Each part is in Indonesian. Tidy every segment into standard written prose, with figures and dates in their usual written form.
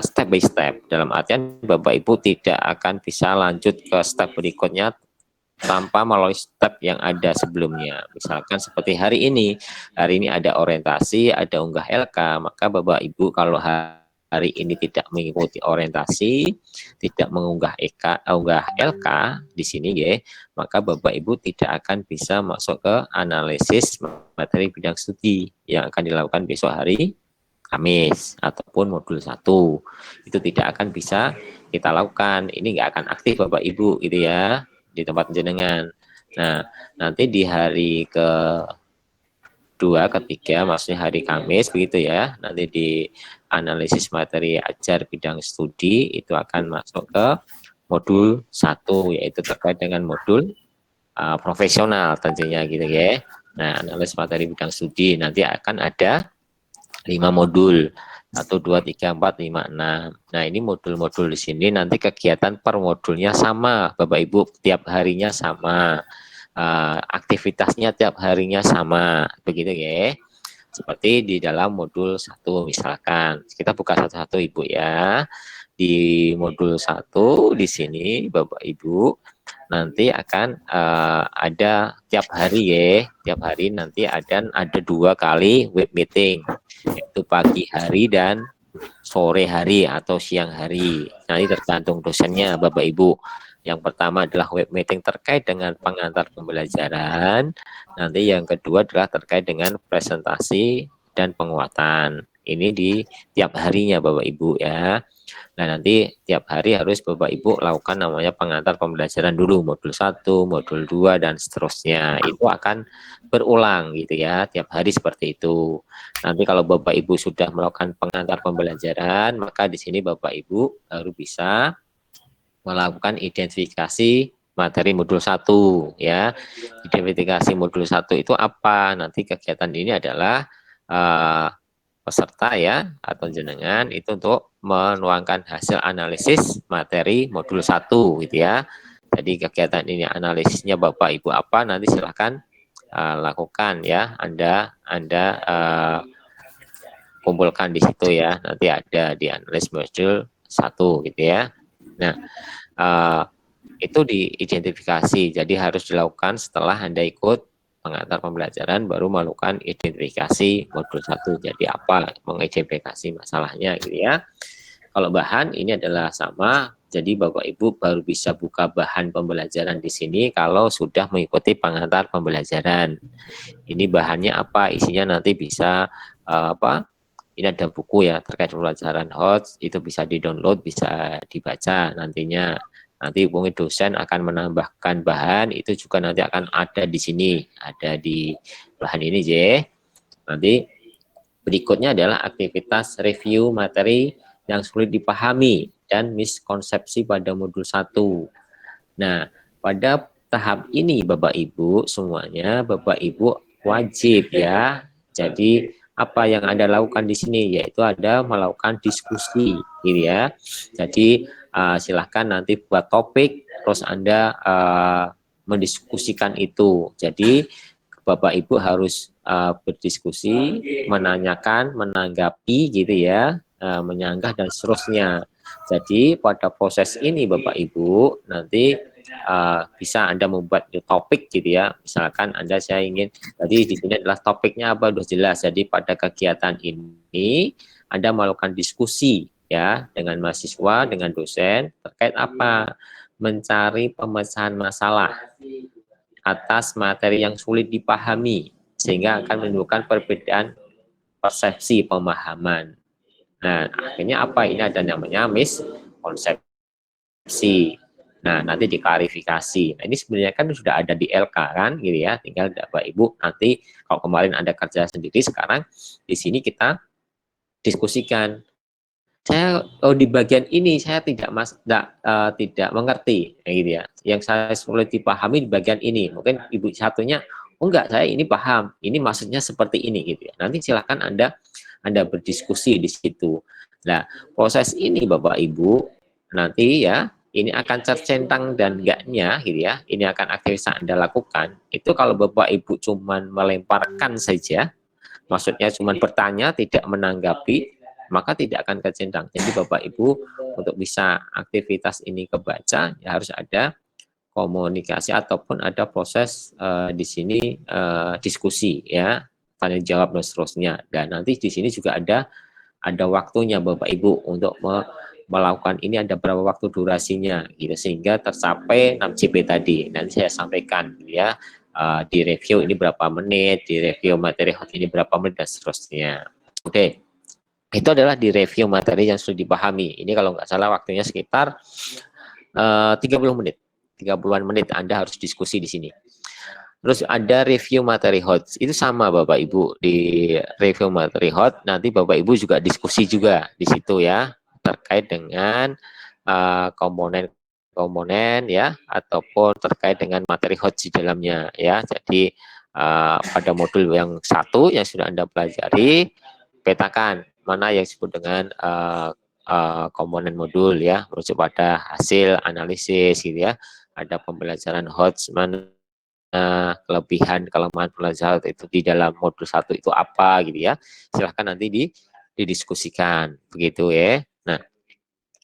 step by step, dalam artian Bapak Ibu tidak akan bisa lanjut ke step berikutnya tanpa melalui step yang ada sebelumnya. Misalkan seperti hari ini ada orientasi, ada unggah LK, maka Bapak Ibu kalau hari ini tidak mengikuti orientasi, tidak mengunggah unggah LK di sini ya, maka Bapak Ibu tidak akan bisa masuk ke analisis materi bidang studi yang akan dilakukan besok hari Kamis ataupun modul 1. Itu tidak akan bisa kita lakukan. Ini nggak akan aktif Bapak Ibu gitu ya di tempat jenengan. Nah, nanti di hari kedua, ketiga, maksudnya hari Kamis begitu ya. Nanti di analisis materi ajar bidang studi itu akan masuk ke modul 1, yaitu terkait dengan modul profesional tentunya gitu ya. Nah, analisis materi bidang studi nanti akan ada 5 modul. 1, 2, 3, 4, 5, 6. Nah, ini modul-modul di sini nanti kegiatan per modulnya sama, Bapak Ibu, tiap harinya sama. Aktivitasnya tiap harinya sama, begitu ya. Seperti di dalam modul 1 misalkan. Kita buka satu-satu Ibu ya. Di modul 1 di sini Bapak Ibu nanti akan ada tiap hari ya, tiap hari nanti ada 2 kali web meeting, yaitu pagi hari dan sore hari atau siang hari. Nanti tergantung dosennya Bapak Ibu. Yang pertama adalah web meeting terkait dengan pengantar pembelajaran. Nanti yang kedua adalah terkait dengan presentasi dan penguatan. Ini di tiap harinya Bapak Ibu ya. Nah, nanti tiap hari harus Bapak Ibu lakukan namanya pengantar pembelajaran dulu, modul 1, modul 2, dan seterusnya. Itu akan berulang gitu ya, tiap hari seperti itu. Nanti kalau Bapak Ibu sudah melakukan pengantar pembelajaran, maka di sini Bapak Ibu baru bisa melakukan identifikasi materi modul 1 ya. Identifikasi modul 1 itu apa? Nanti kegiatan ini adalah peserta ya atau jenengan itu untuk menuangkan hasil analisis materi modul 1 gitu ya. Jadi kegiatan ini analisisnya Bapak Ibu apa, nanti silahkan lakukan ya. Anda kumpulkan di situ ya. Nanti ada di analisis modul 1 gitu ya. Nah, itu diidentifikasi. Jadi harus dilakukan setelah Anda ikut pengantar pembelajaran baru melakukan identifikasi modul 1. Jadi apa? Mengidentifikasi masalahnya gitu ya. Kalau bahan ini adalah sama, jadi Bapak Ibu baru bisa buka bahan pembelajaran di sini kalau sudah mengikuti pengantar pembelajaran. Ini bahannya apa? Isinya nanti bisa ini ada buku ya terkait pembelajaran HOTS, itu bisa di-download, bisa dibaca nantinya. Nanti mungkin dosen akan menambahkan bahan, itu juga nanti akan ada di sini, ada di bahan ini ya. Nanti berikutnya adalah aktivitas review materi yang sulit dipahami dan miskonsepsi pada modul 1. Nah, pada tahap ini Bapak Ibu semuanya, Bapak Ibu wajib ya. Jadi apa yang Anda lakukan di sini yaitu Anda melakukan diskusi gitu ya. Jadi silahkan nanti buat topik terus Anda mendiskusikan itu. Jadi Bapak Ibu harus berdiskusi, menanyakan, menanggapi gitu ya, menyanggah dan seterusnya. Jadi pada proses ini Bapak Ibu nanti bisa Anda membuat topik gitu ya. Misalkan saya ingin, tadi di sini adalah topiknya apa sudah jelas. Jadi pada kegiatan ini Anda melakukan diskusi ya dengan mahasiswa, dengan dosen terkait apa? Mencari pemecahan masalah atas materi yang sulit dipahami sehingga akan menimbulkan perbedaan persepsi pemahaman. Nah, akhirnya apa? Ini ada namanya miskonsepsi. Nah, nanti diklarifikasi. Nah, ini sebenarnya kan sudah ada di LK kan, gitu ya. Tinggal Bapak Ibu nanti kalau kemarin Anda kerja sendiri, sekarang di sini kita diskusikan. Saya di bagian ini saya tidak mengerti, gitu ya. Yang saya sulit dipahami di bagian ini. Mungkin ibu satunya, oh enggak, saya ini paham. Ini maksudnya seperti ini, gitu ya. Nanti silakan Anda berdiskusi di situ. Nah, proses ini Bapak Ibu nanti ya ini akan tercentang dan enggaknya gitu ya, ini akan aktivitas Anda lakukan, itu kalau Bapak Ibu cuman melemparkan saja, maksudnya cuman bertanya tidak menanggapi, maka tidak akan kecentang. Jadi Bapak Ibu untuk bisa aktivitas ini kebaca ya harus ada komunikasi ataupun ada proses di sini diskusi ya, tanya jawab dan seterusnya. Dan nanti di sini juga ada waktunya Bapak Ibu untuk melakukan ini, ada berapa waktu durasinya gitu sehingga tercapai 6 JP tadi. Nanti saya sampaikan ya, di review ini berapa menit, di review materi hot ini berapa menit dan seterusnya. Oke. Itu adalah di review materi yang sudah dipahami. Ini kalau nggak salah waktunya sekitar 30 menit. 30-an menit Anda harus diskusi di sini. Terus ada review materi hot. Itu sama Bapak Ibu. Di review materi hot nanti Bapak Ibu juga diskusi juga di situ ya, terkait dengan komponen-komponen ya, ataupun terkait dengan materi hot di dalamnya ya. Jadi pada modul yang satu yang sudah Anda pelajari, petakan mana yang disebut dengan komponen modul ya, merujuk pada hasil analisis gitu ya. Ada pembelajaran HOTS, mana kelebihan kelemahan pelajaran itu di dalam modul 1 itu apa gitu ya. Silahkan nanti didiskusikan begitu ya. Nah,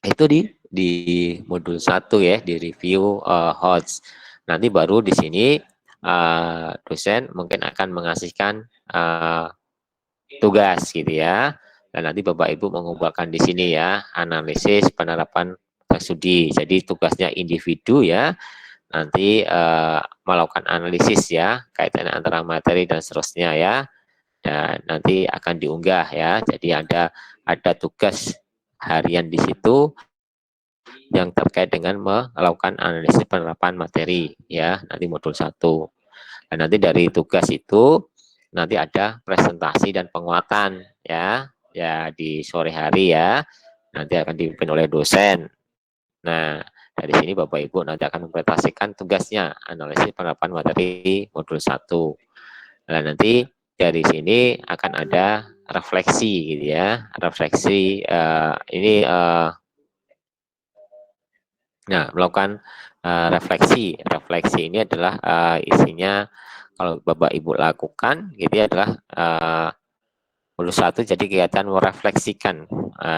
itu di modul 1 ya, di review HOTS. Nanti baru di sini dosen mungkin akan mengasihkan tugas gitu ya. Dan nanti Bapak Ibu mengumpulkan di sini ya, analisis penerapan studi. Jadi tugasnya individu ya, nanti melakukan analisis ya, kaitan antara materi dan seterusnya ya. Dan nanti akan diunggah ya. Jadi ada tugas harian di situ yang terkait dengan melakukan analisis penerapan materi ya, nanti modul 1. Dan nanti dari tugas itu nanti ada presentasi dan penguatan ya, ya di sore hari ya, nanti akan dipimpin oleh dosen. Nah, dari sini Bapak Ibu nanti akan mempresentasikan tugasnya, analisis penerapan materi modul 1. Nah, nanti dari sini akan ada refleksi gitu ya, refleksi ini nah, melakukan refleksi. Refleksi ini adalah isinya kalau Bapak Ibu lakukan gitu ya adalah modul 1 jadi kegiatan merefleksikan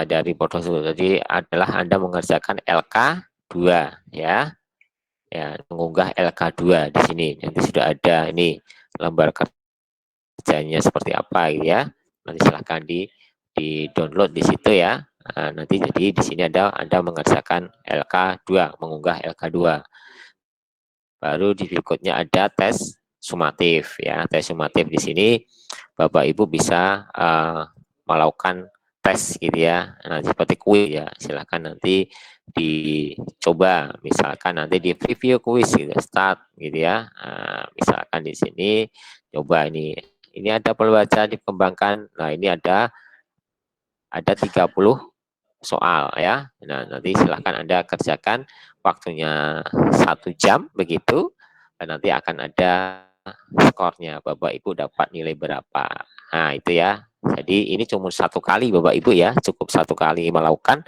dari modul 1. Jadi adalah Anda mengerjakan LK2 ya. Ya, mengunggah LK2 di sini. Nanti sudah ada ini lembar kerjanya seperti apa gitu ya. Nanti silahkan di download di situ ya. Nanti jadi di sini ada Anda mengerjakan LK2, mengunggah LK2. Baru di berikutnya ada tes sumatif ya. Tes sumatif di sini Bapak Ibu bisa melakukan tes gitu ya. Nah, seperti kuis ya. Silakan nanti dicoba, misalkan nanti di preview kuis gitu, start gitu ya. Misalkan di sini coba ini ada pembaca dikembangkan. Nah, ini ada 30 soal ya. Nah, nanti silahkan Anda kerjakan, waktunya 1 jam begitu, dan nanti akan ada skornya, Bapak Ibu dapat nilai berapa. Nah, itu ya. Jadi ini cuma 1 kali Bapak Ibu ya, cukup 1 kali melakukan,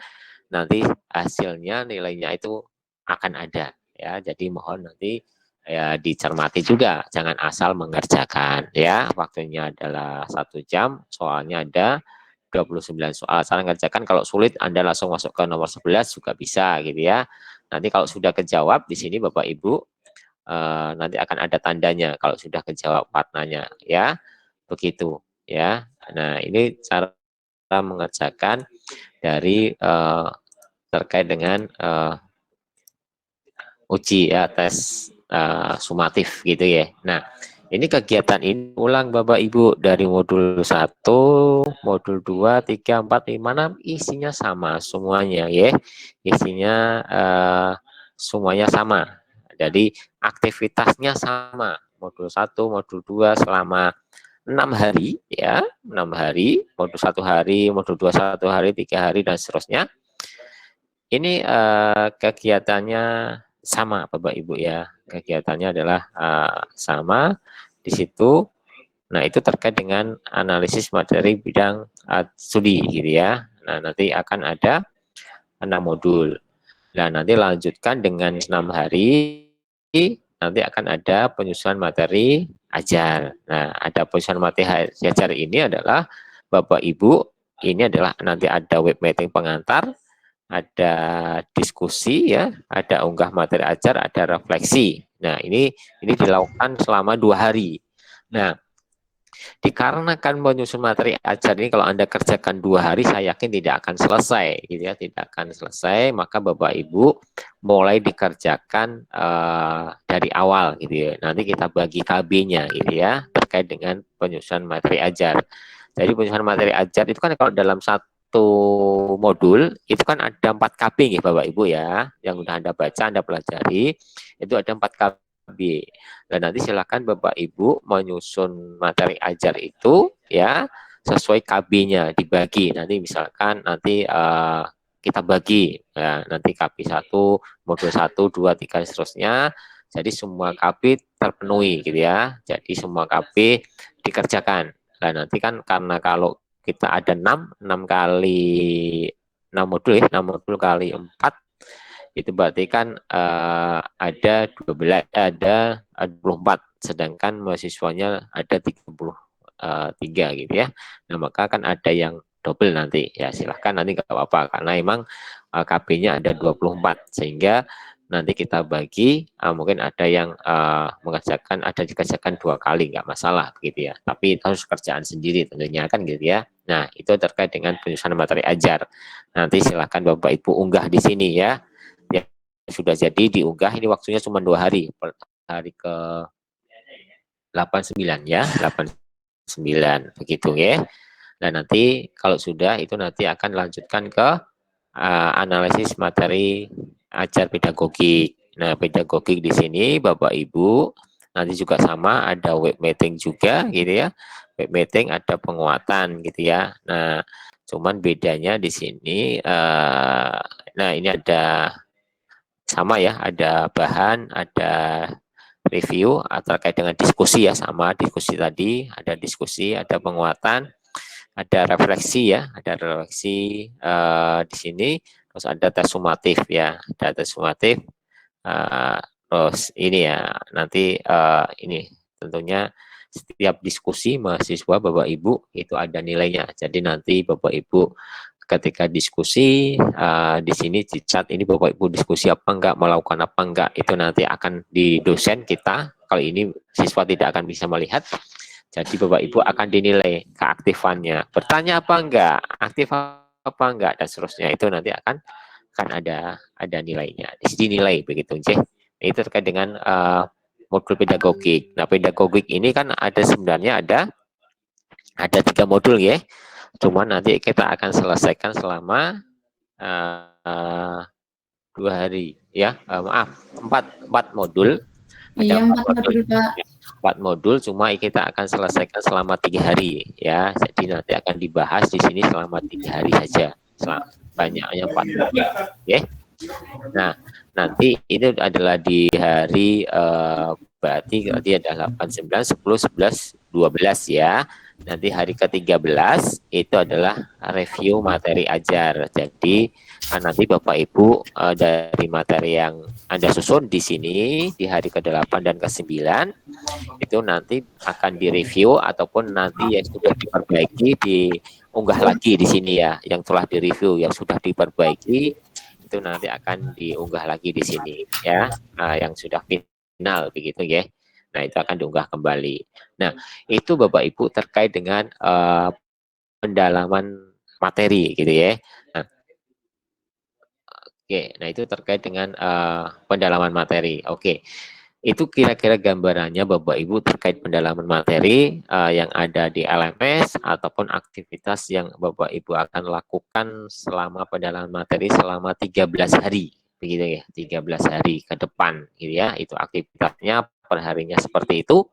nanti hasilnya nilainya itu akan ada ya. Jadi mohon nanti ya dicermati juga, jangan asal mengerjakan ya. Waktunya adalah 1 jam, soalnya ada 29 soal. Cara ngerjakan kalau sulit Anda langsung masuk ke nomor 11 juga bisa gitu ya. Nanti kalau sudah kejawab di sini Bapak Ibu nanti akan ada tandanya kalau sudah kejawab warnanya ya. Begitu ya. Nah, ini cara mengerjakan dari terkait dengan uji ya, tes sumatif gitu ya. Nah, ini kegiatan ini ulang Bapak Ibu dari modul 1, modul 2, 3, 4, 5, 6 isinya sama semuanya ya. Isinya semuanya sama. Jadi aktivitasnya sama. Modul 1, modul 2 selama 6 hari ya, 6 hari, modul 1 hari, modul 2 1 hari, 3 hari dan seterusnya. Ini kegiatannya sama Bapak Ibu ya. Kegiatannya adalah sama di situ. Nah, itu terkait dengan analisis materi bidang studi gitu ya. Nah, nanti akan ada 6 modul. Nah, nanti lanjutkan dengan 6 hari, nanti akan ada penyusunan materi ajar. Nah, ada penyusunan materi ajar ini adalah Bapak Ibu ini adalah nanti ada web meeting pengantar, ada diskusi ya, ada unggah materi ajar, ada refleksi. Nah, ini dilakukan selama 2 hari. Nah, dikarenakan menyusun materi ajar ini kalau Anda kerjakan 2 hari, saya yakin tidak akan selesai, gitu ya, tidak akan selesai. Maka Bapak Ibu mulai dikerjakan dari awal, gitu ya. Nanti kita bagi KB-nya, gitu ya, terkait dengan penyusunan materi ajar. Jadi penyusunan materi ajar itu kan kalau dalam satu modul itu kan ada 4 KB, ya Bapak Ibu ya, yang udah Anda baca, Anda pelajari, itu ada 4 KB. Dan nanti silakan Bapak Ibu menyusun materi ajar itu ya sesuai KB-nya, dibagi. Nanti misalkan nanti kita bagi ya, nanti KB 1, modul 1, 2, 3 seterusnya. Jadi semua KB terpenuhi gitu ya. Jadi semua KB dikerjakan. Nah, nanti kan karena kalau kita ada 6 kali 6 modul ya, 6 modul kali 4 itu berarti kan ada 12, ada 24, sedangkan mahasiswanya ada 33 gitu ya. Nah, maka kan ada yang double nanti ya, silahkan nanti nggak apa-apa karena emang KB-nya ada 24 sehingga nanti kita bagi mungkin ada yang dikerjakan 2 kali nggak masalah gitu ya, tapi harus kerjaan sendiri tentunya kan gitu ya. Nah, itu terkait dengan penyusunan materi ajar. Nanti silahkan Bapak Ibu unggah di sini ya. Sudah jadi diunggah, ini waktunya cuma 2 hari, per hari ke 89 ya, 89 begitu ya. Dan nanti kalau sudah itu nanti akan lanjutkan ke analisis materi ajar pedagogik. Nah, pedagogik di sini Bapak Ibu nanti juga sama, ada web meeting juga gitu ya. Web meeting ada penguatan gitu ya. Nah, cuman bedanya di sini nah ini ada sama ya, ada bahan, ada review terkait dengan diskusi ya, sama diskusi tadi, ada diskusi, ada penguatan, ada refleksi ya, ada refleksi di sini, terus ada tes sumatif ya, ada tes sumatif, terus ini ya, nanti ini tentunya setiap diskusi mahasiswa Bapak Ibu itu ada nilainya, jadi nanti Bapak Ibu ketika diskusi di sini dicat ini Bapak Ibu diskusi apa enggak, melakukan apa enggak, itu nanti akan di dosen kita, kalau ini siswa tidak akan bisa melihat, jadi Bapak Ibu akan dinilai keaktifannya, bertanya apa enggak, aktif apa enggak, dan seterusnya, itu nanti akan ada nilainya, dinilai begitu. Itu terkait dengan modul pedagogik. Nah, pedagogik ini kan sebenarnya ada 3 modul ya. Cuma nanti kita akan selesaikan selama 2 hari ya, maaf, 4 modul, ada Iya, 4 4 modul, modul, Pak. 4 modul, cuma kita akan selesaikan selama 3 hari ya, jadi nanti akan dibahas di sini selama 3 hari saja, banyaknya 4 modul ya. Nah, nanti ini adalah di hari berarti ada 8, 9, 10, 11, 12 ya. Nanti hari ke-13 itu adalah review materi ajar. Jadi nanti Bapak Ibu dari materi yang Anda susun di sini di hari ke-8 dan ke-9 itu nanti akan direview ataupun nanti yang sudah diperbaiki diunggah lagi di sini ya, yang telah direview yang sudah diperbaiki itu nanti akan diunggah lagi di sini ya, yang sudah final begitu ya. Nah, itu akan diunggah kembali. Nah, itu Bapak Ibu terkait dengan pendalaman materi gitu ya. Nah, oke, nah itu terkait dengan pendalaman materi. Oke. Itu kira-kira gambarannya Bapak Ibu terkait pendalaman materi yang ada di LMS ataupun aktivitas yang Bapak Ibu akan lakukan selama pendalaman materi selama 13 hari. Begitu ya, 13 hari ke depan gitu ya. Itu aktivitasnya per harinya seperti itu.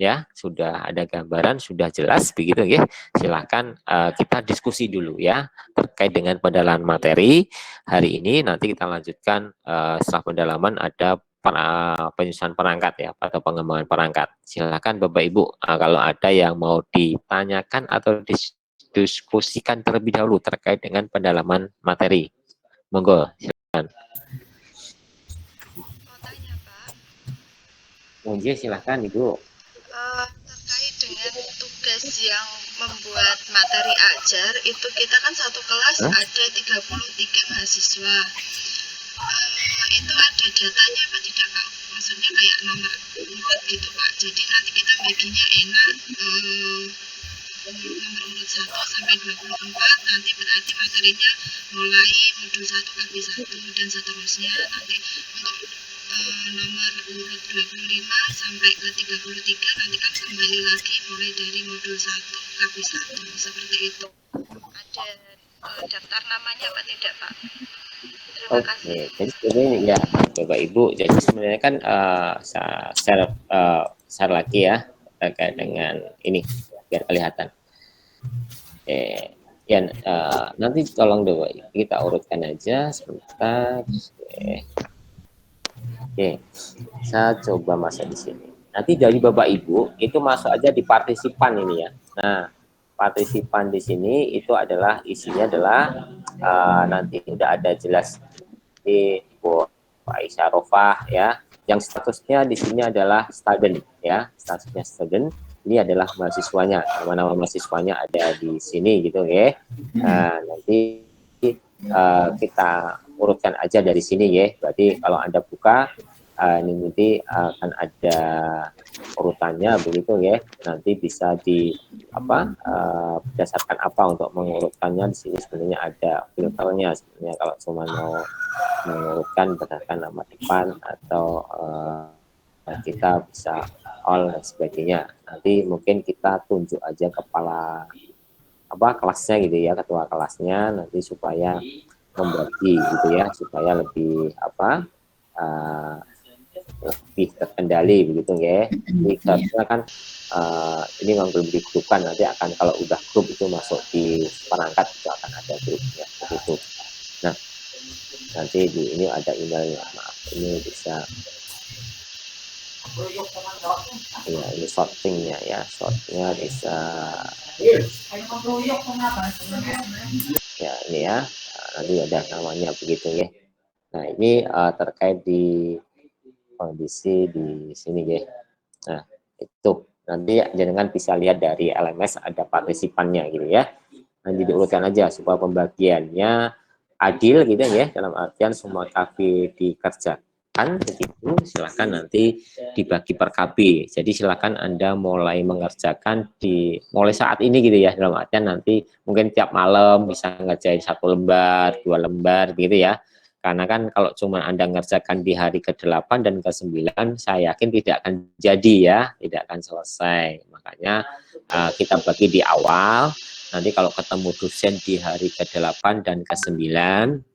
Ya, sudah ada gambaran, sudah jelas begitu ya. Silakan kita diskusi dulu ya terkait dengan pendalaman materi. Hari ini nanti kita lanjutkan setelah pendalaman ada penyusunan perangkat ya atau pengembangan perangkat. Silakan Bapak Ibu kalau ada yang mau ditanyakan atau diskusikan terlebih dahulu terkait dengan pendalaman materi. Monggo, silakan. Mau tanya, Pak. Monggo, silakan Ibu. Terkait dengan tugas yang membuat materi ajar itu kita kan satu kelas ada 33 mahasiswa. Itu ada datanya apa tidak Pak? Maksudnya kayak nomor urut gitu Pak. Jadi nanti kita baginya enak nomor urut 1 sampai 24, nanti berarti materinya mulai modul 1 KB 1 dan seterusnya. Nanti untuk nomor urut 25 sampai ke 33 nanti kan kembali lagi mulai dari modul 1 KB 1 seperti itu. Ada daftar namanya apa tidak Pak? Terima kasih. Jadi sebenarnya ya Bapak Ibu, jadi sebenarnya kan share lagi ya terkait dengan ini biar kelihatan. Ya nanti tolong dulu kita urutkan aja sebentar. Oke, saya coba masuk di sini. Nanti dari Bapak Ibu itu masuk aja di partisipan ini ya. Nah, partisipan di sini itu adalah isinya adalah nanti udah ada jelas di Bu Aisyah Rofah ya. Yang statusnya di sini adalah student ya, statusnya student. Ini adalah mahasiswanya, nama-nama mahasiswanya ada di sini gitu ya. Nah, nanti kita urutkan aja dari sini ya. Berarti kalau Anda buka ini nanti akan ada urutannya begitu ya. Nanti bisa di berdasarkan apa untuk mengurutkannya. Di sini sebenarnya ada filternya sebenarnya kalau cuma mau mengurutkan berdasarkan nama depan atau kita bisa all dan sebagainya. Nanti mungkin kita tunjuk aja kepala kelasnya gitu ya, ketua kelasnya nanti supaya membagi gitu ya, supaya lebih lebih terkendali begitu ya. Jadi karena kan ini memang belum digrupkan, nanti akan kalau udah grup itu masuk di perangkat itu akan ada grupnya begitu. Nah nanti di ini ada emailnya, maaf ini bisa ya ini sortingnya ya, sortingnya bisa ya ini ya, nanti ada namanya begitu ya. Nah ini terkait di kondisi di sini ya. Nah itu nanti jangan bisa lihat dari LMS ada partisipannya gitu ya. Nanti diurutkan aja supaya pembagiannya adil gitu ya, dalam artian semua KB dikerjakan begitu, silakan nanti dibagi per KB. Jadi silakan Anda mulai mengerjakan mulai saat ini gitu ya, dalam artian nanti mungkin tiap malam bisa ngerjain 1 lembar, 2 lembar gitu ya. Karena kan kalau cuma Anda ngerjakan di hari ke-8 dan ke-9, saya yakin tidak akan jadi ya, tidak akan selesai. Makanya kita bagi di awal. Nanti kalau ketemu dosen di hari ke-8 dan ke-9,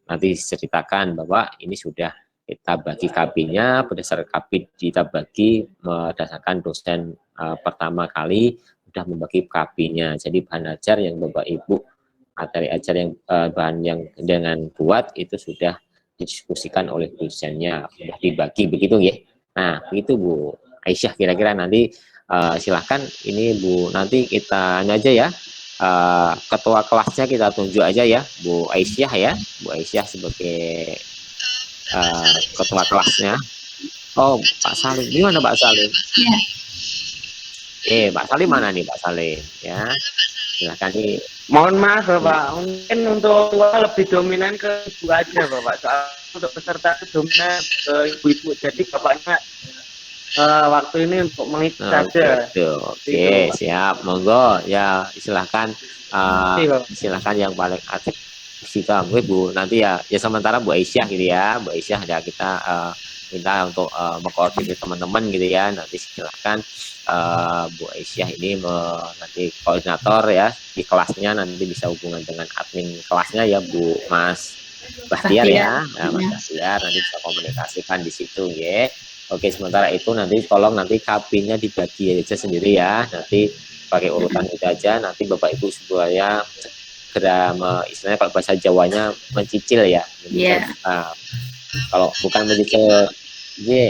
nanti diceritakan bahwa ini sudah kita bagi KB-nya, berdasarkan KB kita bagi berdasarkan dosen pertama kali sudah membagi KB-nya. Jadi bahan ajar yang Bapak Ibu, materi ajar yang bahan yang dengan buat itu sudah didiskusikan oleh dosennya, sudah dibagi begitu ya. Nah, begitu Bu Aisyah, kira-kira nanti silahkan ini Bu, nanti kita aja ya. Ketua kelasnya kita tunjuk aja ya, Bu Aisyah ya, Bu Aisyah sebagai ketua kelasnya. Oh, Pak Salim, gimana Pak Salim? Pak Salim mana nih Pak Salim? Ya, silahkan nih. Mohon maaf Bapak, mungkin untuk lebih dominan ke ibu aja Bapak. Soal untuk peserta dominan ke ibu-ibu, jadi bapaknya waktu ini untuk mengikuti saja. Oke, siap, monggo ya, silahkan silahkan yang paling aktif kita Bu, nanti ya sementara Bu Aisyah gitu ya, Bu Aisyah ada kita minta untuk mengkoordinir teman-teman gitu ya, nanti silahkan Bu Aisyah ini nanti koordinator ya di kelasnya, nanti bisa hubungan dengan admin kelasnya ya Bu Mas Bahtiar ya, Mas Bahtiar nanti bisa komunikasikan di situ ya. Oke, sementara itu nanti tolong nanti KB-nya dibagi aja sendiri ya, nanti pakai urutan itu aja, nanti Bapak Ibu supaya segera istilahnya kalau bahasa Jawanya mencicil ya. Kalau bukan mencicil,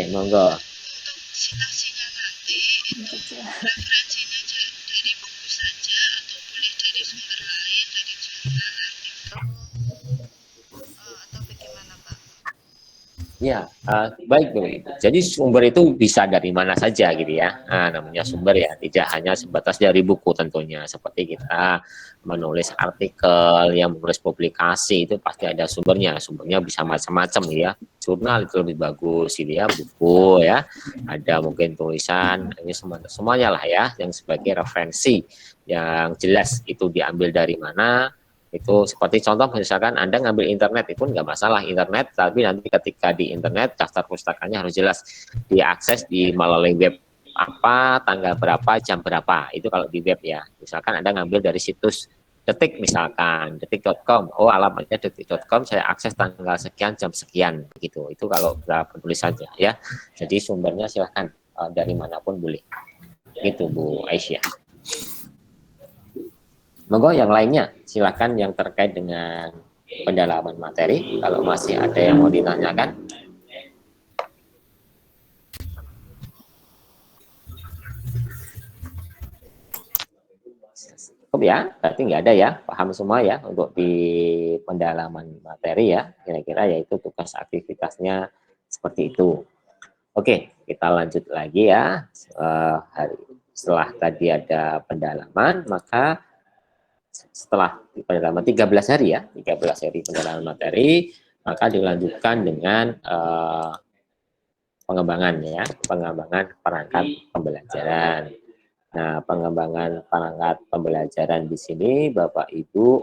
monggo. Citasinya nanti itu referensinya dari buku saja atau boleh dari sumber lain, dari jurnal, artikel atau bagaimana Pak? Ya, baik Bapak Ibu. Jadi sumber itu bisa dari mana saja gitu ya. Nah, namanya sumber ya, tidak hanya sebatas dari buku tentunya. Seperti kita menulis artikel, yang menulis publikasi itu pasti ada sumbernya. Sumbernya bisa macam-macam ya. Jurnal itu lebih bagus gitu ya, buku ya. Ada mungkin tulisan, ini semuanya lah ya, yang sebagai referensi yang jelas itu diambil dari mana. Itu seperti contoh misalkan Anda ngambil internet itu nggak masalah internet, tapi nanti ketika di internet daftar pustakanya harus jelas diakses di melalui web apa, tanggal berapa, jam berapa. Itu kalau di web ya. Misalkan Anda ngambil dari situs detik misalkan detik.com, oh alamatnya detik.com, saya akses tanggal sekian jam sekian gitu. Itu kalau penulisannya ya. Jadi sumbernya silahkan dari manapun boleh. Gitu Bu Aisyah. Monggo yang lainnya, silakan yang terkait dengan pendalaman materi, kalau masih ada yang mau ditanyakan. Cukup ya, berarti nggak ada ya, paham semua ya untuk di pendalaman materi ya, kira-kira yaitu tugas aktivitasnya seperti itu. Oke, kita lanjut lagi ya. Setelah tadi ada pendalaman, maka setelah pendalaman 13 hari ya, 13 hari pendalaman materi, maka dilanjutkan dengan pengembangan ya, pengembangan perangkat pembelajaran. Nah, pengembangan perangkat pembelajaran di sini Bapak Ibu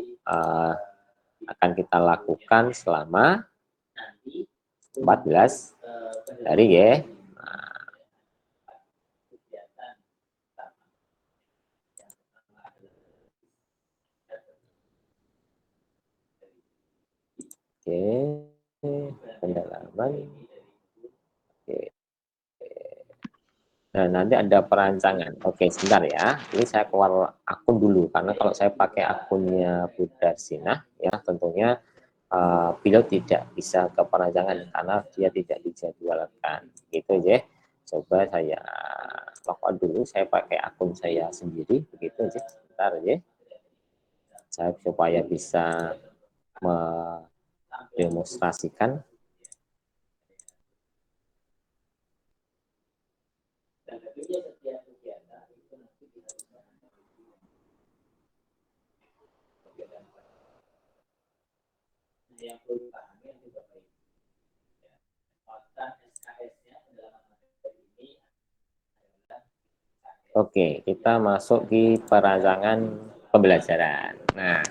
akan kita lakukan selama 14 hari ya. Oke, pendalaman. Oke. Nah, nanti ada perancangan. Oke, sebentar ya. Ini saya keluar akun dulu, karena kalau saya pakai akunnya Bu Darsinah, ya tentunya beliau tidak bisa ke perancangan karena dia tidak dijadwalkan. Gitu ya. Coba saya log dulu, saya pakai akun saya sendiri, begitu aja. Sebentar ya. Saya supaya bisa mendemonstrasikan. Oke, kita masuk di perancangan pembelajaran. Nah,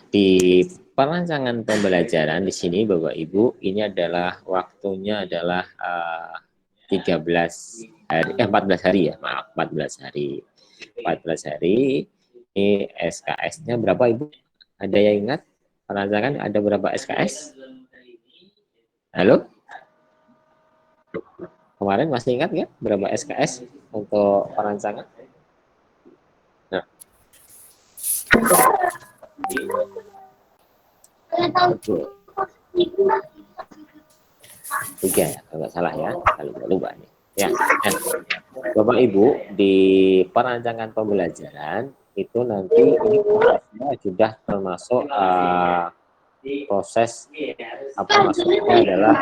di perancangan pembelajaran di sini Bapak Ibu, ini adalah waktunya adalah 13 hari, 14 hari ya, maaf 14 hari. 14 hari. Ini SKS-nya berapa Ibu? Ada yang ingat? Perancangan ada berapa SKS? Halo? Kemarin masih ingat nggak berapa SKS untuk perancangan? Nah, oke. 3 ya, kalau nggak salah ya, kalau nggak lupa nih. Ya, nah, Bapak Ibu di perancangan pembelajaran itu nanti ini prosesnya sudah termasuk proses apa maksudnya adalah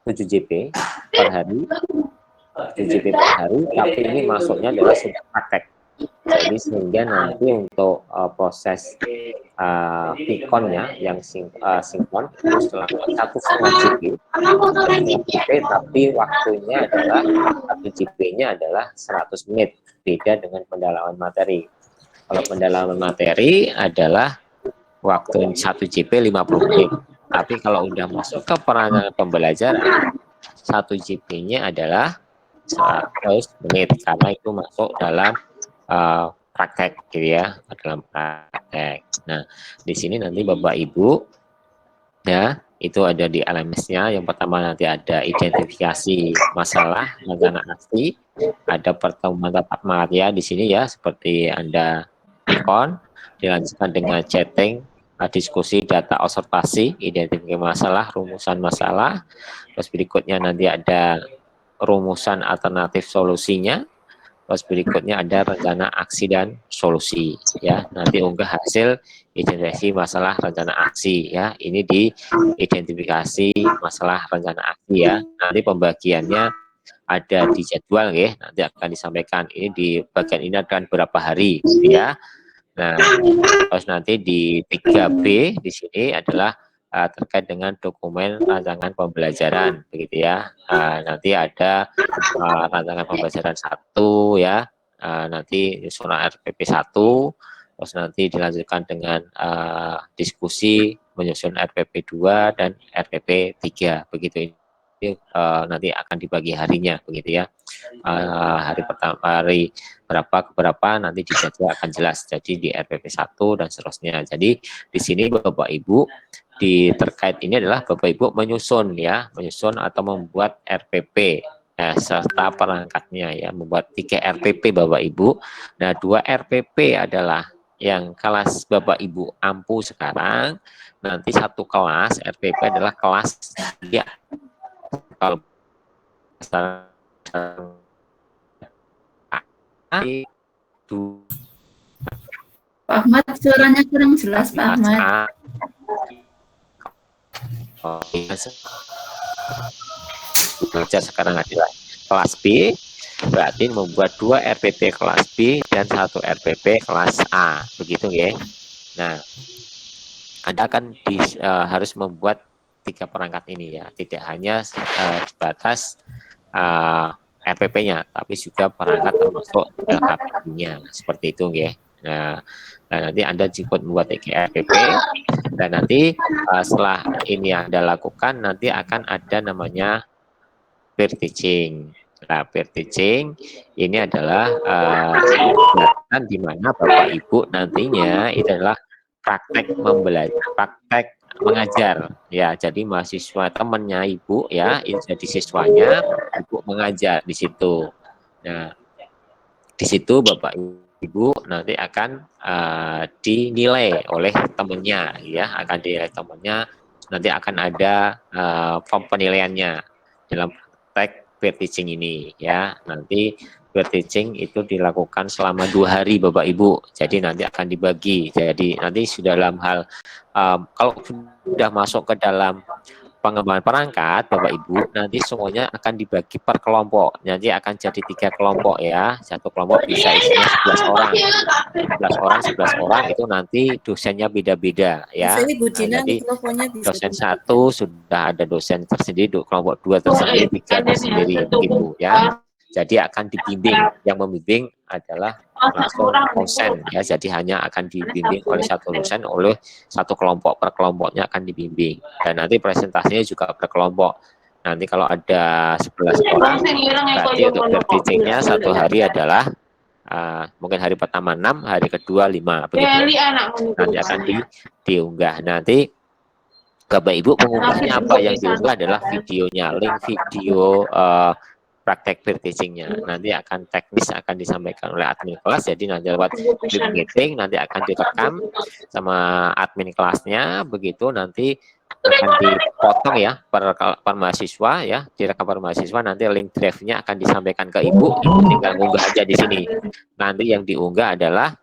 7 JP per hari, 7 JP per hari, tapi ini masuknya adalah sudah praktek. Jadi sehingga nanti untuk proses Pikonnya yang sinkron itu setelah 1,5 JP, tapi waktunya adalah 1 JP-nya adalah 100 menit, beda dengan pendalaman materi. Kalau pendalaman materi adalah waktu 1 JP 50 menit, tapi kalau udah masuk ke perancangan pembelajaran 1 JP-nya adalah 100 menit karena itu masuk dalam praktek gitu ya, dalam praktek. Nah, di sini nanti Bapak Ibu ya, itu ada di LMS-nya. Yang pertama nanti ada identifikasi masalah rencana aksi, ada pertemuan tatap muka di sini ya, seperti Anda ikon, dilanjutkan dengan chatting, diskusi, data observasi, identifikasi masalah, rumusan masalah, terus berikutnya nanti ada rumusan alternatif solusinya, Terus berikutnya ada rencana aksi dan solusi ya. Nanti unggah hasil identifikasi masalah rencana aksi ya. Ini di identifikasi masalah rencana aksi ya. Nanti pembagiannya ada di jadwal ya. Nanti akan disampaikan. Ini di bagian ini akan berapa hari ya. Nah, terus nanti di 3B di sini adalah terkait dengan dokumen rancangan pembelajaran begitu ya. Nanti ada rancangan pembelajaran 1 ya, nanti susunan RPP 1, terus nanti dilanjutkan dengan diskusi menyusun RPP 2 dan RPP 3 begitu. Ini nanti akan dibagi harinya begitu ya. Hari pertama, hari berapa ke berapa nanti di jadwal akan jelas. Jadi di RPP 1 dan seterusnya. Jadi di sini Bapak Ibu terkait ini adalah Bapak Ibu menyusun ya, menyusun atau membuat RPP serta perangkatnya ya, membuat 3 RPP Bapak Ibu. Nah, 2 RPP adalah yang kelas Bapak Ibu ampu sekarang. Nanti 1 kelas RPP adalah kelas ya. Kalau Pak Ahmad, suaranya kurang jelas, Pak Ahmad. Belajar sekarang adalah kelas B, berarti membuat 2 RPP kelas B dan 1 RPP kelas A, begitu ya. Nah, Anda akan harus membuat 3 perangkat ini ya, tidak hanya sebatas RPP-nya, tapi juga perangkat termasuk LKPI-nya, seperti itu ya. Nah, nanti Anda cukup membuat 3 RPP, dan nanti setelah ini Anda lakukan, nanti akan ada namanya peer teaching. Nah, peer teaching ini adalah kegiatan di mana Bapak Ibu nantinya itu adalah praktek membelajar, praktek mengajar ya. Jadi mahasiswa temannya Ibu ya, itu jadi siswanya, Ibu mengajar di situ. Nah, di situ Bapak Ibu nanti akan dinilai oleh temannya ya, akan dinilai temannya, nanti akan ada form penilaiannya dalam praktek peer teaching ini ya. Nanti peer teaching itu dilakukan selama 2 hari Bapak Ibu. Jadi nanti akan dibagi. Jadi nanti sudah dalam hal kalau sudah masuk ke dalam pengembangan perangkat Bapak Ibu, nanti semuanya akan dibagi per kelompok. Nanti akan jadi 3 kelompok ya. Satu kelompok bisa isinya 11 orang. 11 orang, 11 orang itu nanti dosennya beda-beda ya. Nah, jadi dosen 1 sudah ada dosen tersendiri, kelompok 2 tersendiri, 3 tersendiri begitu ya. Jadi akan dibimbing, yang membimbing adalah langsung dosen ya. Jadi hanya akan dibimbing oleh satu dosen, oleh satu kelompok, per kelompoknya akan dibimbing. Dan nanti presentasinya juga per kelompok. Nanti kalau ada 11 orang, berarti untuk peer teaching-nya 1 hari adalah mungkin hari pertama 6, hari kedua 5 begitu. Nanti akan diunggah. Nanti Bapak Ibu mengunggahnya apa? Yang diunggah adalah videonya, link video praktek peer teaching-nya. Nanti akan teknis akan disampaikan oleh admin kelas. Jadi nanti lewat Zoom meeting nanti akan direkam sama admin kelasnya, begitu nanti akan dipotong ya per mahasiswa ya, direkam per mahasiswa, nanti link drive-nya akan disampaikan ke Ibu, Ibu tinggal unggah aja di sini. Nanti yang diunggah adalah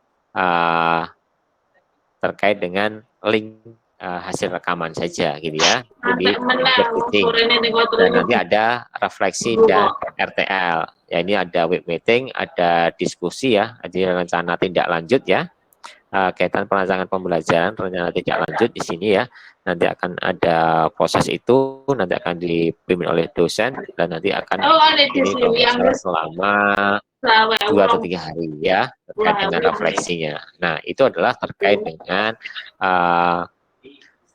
terkait dengan link hasil rekaman saja gitu ya. Jadi dan nanti ada refleksi dan RTL. Ya, ini ada web meeting, ada diskusi ya, jadi rencana tindak lanjut ya. Kaitan perancangan pembelajaran, rencana tindak lanjut di sini ya. Nanti akan ada proses itu, nanti akan dipimpin oleh dosen dan nanti akan ini selama 2 atau 3 hari ya, terkait dengan refleksinya. Nah, itu adalah terkait dengan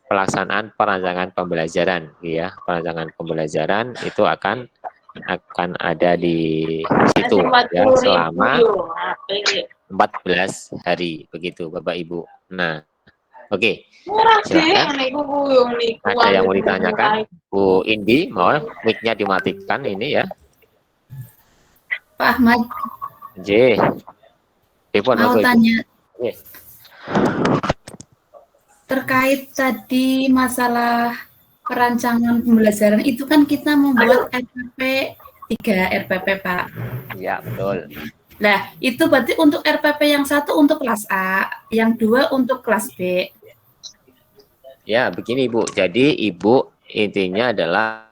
pelaksanaan perancangan pembelajaran ya. Perancangan pembelajaran itu akan ada di situ ya selama 14 hari begitu Bapak Ibu. Nah, oke. Silakan. Ada yang mau ditanyakan? Bu Indi, mohon mic-nya dimatikan ini ya. Pak Ahmad. J. Mau tanya. Terkait tadi masalah perancangan pembelajaran itu kan kita membuat RPP 3 RPP Pak. Iya betul. Nah, itu berarti untuk RPP yang satu untuk kelas A, yang dua untuk kelas B. Ya, begini Ibu. Jadi Ibu intinya adalah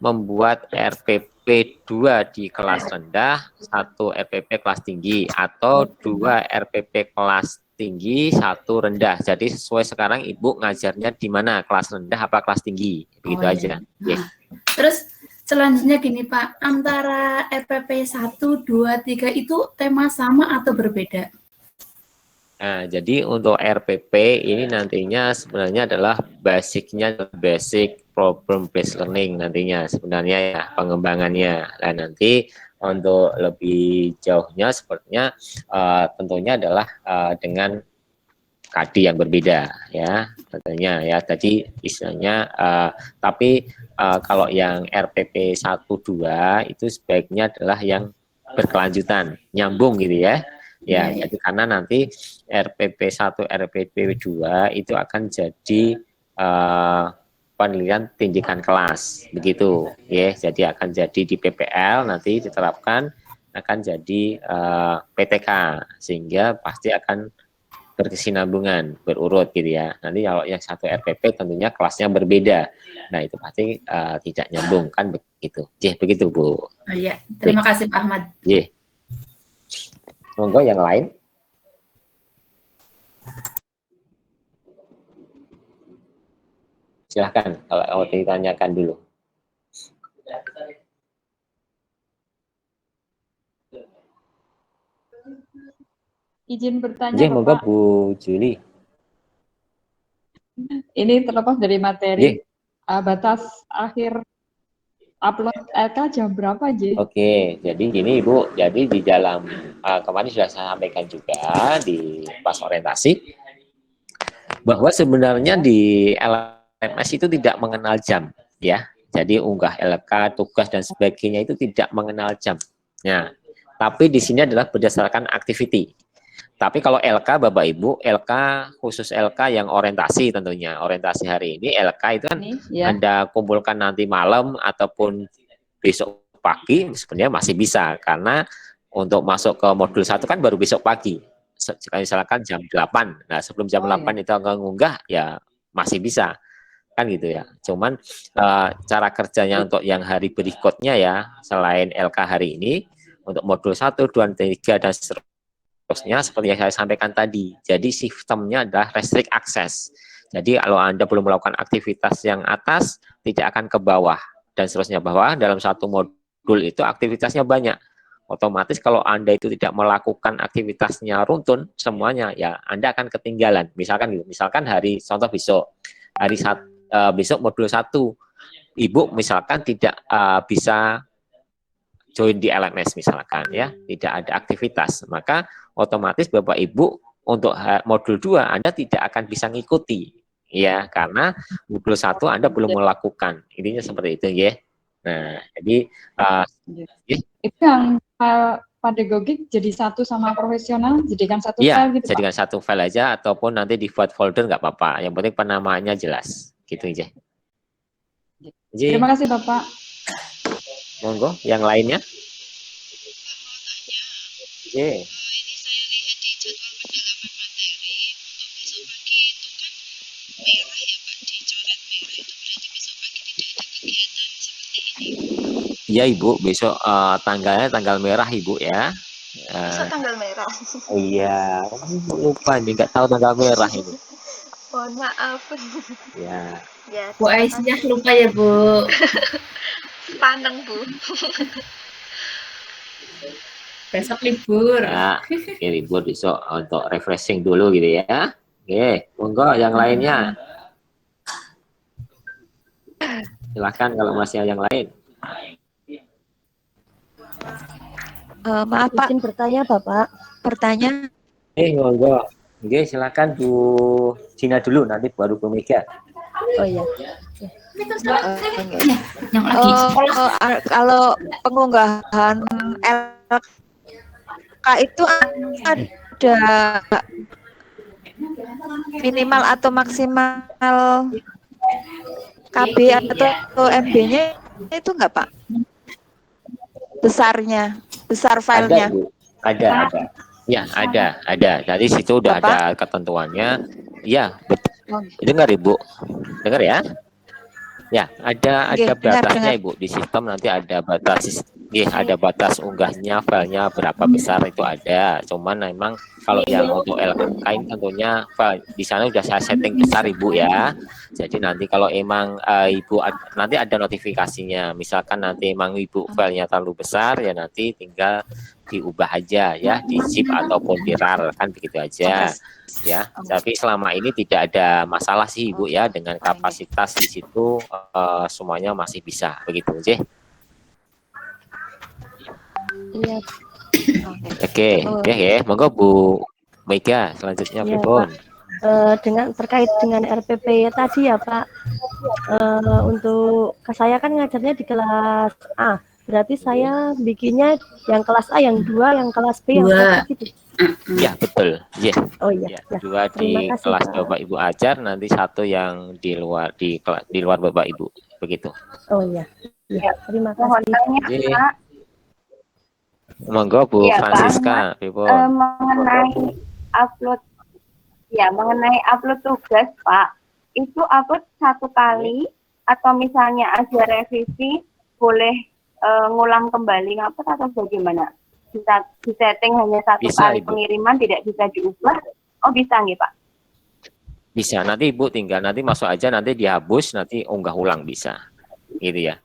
membuat RPP 2 di kelas rendah, 1 RPP kelas tinggi, atau 2 RPP kelas tinggi, 1 rendah. Jadi sesuai sekarang Ibu ngajarnya di mana, kelas rendah apa kelas tinggi, begitu aja. Nah, terus selanjutnya gini Pak, antara RPP 1, 2, 3 itu tema sama atau berbeda? Nah, jadi untuk RPP ini nantinya sebenarnya adalah basicnya basic problem based learning nantinya sebenarnya ya pengembangannya. Nah, nanti untuk lebih jauhnya sepertinya tentunya adalah dengan KD yang berbeda ya tentunya ya. Tadi istilahnya tapi kalau yang RPP 1 2 itu sebaiknya adalah yang berkelanjutan, nyambung gitu ya. Ya, jadi karena nanti RPP 1, RPP 2 itu akan jadi penilaian tinggikan kelas, begitu ya. Jadi akan jadi di PPL nanti diterapkan akan jadi PTK sehingga pasti akan berkesinambungan, berurut gitu ya. Nanti kalau yang satu RPP tentunya kelasnya berbeda. Nah, itu pasti tidak nyambung kan begitu. Begitu Bu. Oh iya, terima kasih Pak Ahmad. Monggo yang lain. Silahkan kalau mau ditanyakan dulu. Izin bertanya monggo Bapak. Bu Juli. Ini terlepas dari materi. Batas akhir upload LK jam berapa, J? Oke, jadi gini Ibu, jadi di dalam kemarin sudah saya sampaikan juga di pas orientasi bahwa sebenarnya di LMS itu tidak mengenal jam ya. Jadi unggah LK, tugas dan sebagainya itu tidak mengenal jam. Nah, tapi di sini adalah berdasarkan activity. Tapi kalau LK Bapak Ibu, LK khusus LK yang orientasi tentunya. Orientasi hari ini LK itu kan Anda kumpulkan nanti malam ataupun besok pagi sebenarnya masih bisa karena untuk masuk ke modul 1 kan baru besok pagi. Misalkan jam 8. Nah, sebelum jam 8 itu nggak ngunggah ya masih bisa. Kan gitu ya. Cuman cara kerjanya untuk yang hari berikutnya ya, selain LK hari ini untuk modul 1, 2, 3 dan seterusnya seperti yang saya sampaikan tadi. Jadi sistemnya adalah restrict access. Jadi kalau Anda belum melakukan aktivitas yang atas, tidak akan ke bawah dan seterusnya. Bahwa dalam satu modul itu aktivitasnya banyak. Otomatis kalau Anda itu tidak melakukan aktivitasnya runtun semuanya, ya Anda akan ketinggalan. Misalkan gitu, misalkan hari contoh besok modul 1, Ibu misalkan tidak bisa join di LMS misalkan ya, tidak ada aktivitas, maka otomatis Bapak Ibu untuk modul 2 Anda tidak akan bisa ngikuti ya, karena modul 1 Anda belum melakukan. Intinya seperti itu ya. Nah, jadi itu yang pedagogik jadi satu sama profesional, jadikan satu file gitu, jadikan Pak? satu file aja ataupun nanti dibuat folder nggak apa-apa. Yang penting penamaannya jelas, gitu aja. Terima kasih Bapak. Monggo, yang lainnya. Ini saya lihat di jadwal pendalaman materi untuk besok pagi itu kan merah ya Pak, dicoret merah itu berarti besok pagi tidak ada kegiatan seperti ini. Iya Ibu, besok tanggalnya tanggal merah Ibu ya. Besok tanggal merah. Iya, lupa nih, nggak tahu tanggal merah ini. Mohon maaf. Ya. Bu Aisyah lupa ya Bu. Paneng Bu. Besok libur. Ya, libur besok untuk refreshing dulu gitu ya. Oke, monggo yang lainnya. Silahkan kalau masih ada yang lain. Maaf Pak, izin bertanya Bapak. Pertanyaan. Monggo. Oke, silakan Bu Cina dulu, nanti baru Bu Mega. Oh iya. Yang lagi kalau pengunggahan LK itu ada minimal atau maksimal KB atau MB-nya itu enggak Pak? Besar filenya. Ada. Ya, ada. Dari situ udah ada ketentuannya. Ya, dengar Ibu. Dengar ya. Ya, ada batasnya dengar. Ibu di sistem, nanti ada batas. Ada batas unggahnya filenya berapa besar itu ada. Cuman memang kalau yang untuk LKK ini tentunya file di sana udah saya setting besar Ibu ya. Jadi nanti kalau emang Ibu nanti ada notifikasinya. Misalkan nanti emang Ibu filenya terlalu besar ya nanti tinggal diubah aja ya di zip ataupun di RAR, kan begitu aja ya. Tapi selama ini tidak ada masalah sih Ibu ya, dengan kapasitas di situ semuanya masih bisa begitu aja. Iya. Oke, ya, monggo Bu Mega selanjutnya Iya, pripun? Dengan terkait dengan RPP tadi ya Pak, untuk saya kan ngajarnya di kelas A, berarti saya bikinnya yang kelas A, yang 2, yang kelas B, yang 1 gitu. Ya betul, Oh iya. ya. 2 Terima di kasih, kelas Pak. Bapak Ibu ajar, nanti 1 yang di luar di luar Bapak Ibu begitu. Oh iya. Terima kasih. Monggo Bu Iya, Pak Francisca pripun? mengenai upload tugas Pak, itu upload 1 kali atau misalnya ada revisi boleh ngulang kembali ngupload atau bagaimana? Bisa disetting hanya 1 Bisa, kali Ibu. pengiriman, tidak bisa diubah? Oh bisa nggih Pak? Bisa, nanti Ibu tinggal nanti masuk aja, nanti dihapus, nanti unggah ulang bisa gitu ya.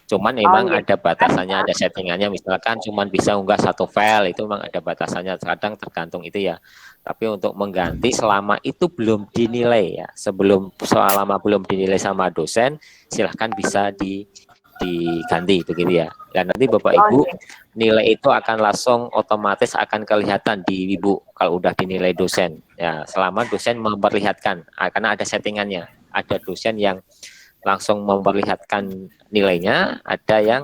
Cuman memang iya. ada batasannya, ada settingannya, misalkan cuman bisa unggah 1 file, itu memang ada batasannya, kadang tergantung itu ya. Tapi untuk mengganti selama itu belum dinilai ya, selama belum dinilai sama dosen, silahkan bisa diganti begitu ya. Dan nanti Bapak Ibu nilai itu akan langsung otomatis akan kelihatan di Ibu kalau udah dinilai dosen ya, selama dosen memperlihatkan, karena ada settingannya, ada dosen yang langsung memperlihatkan nilainya, ada yang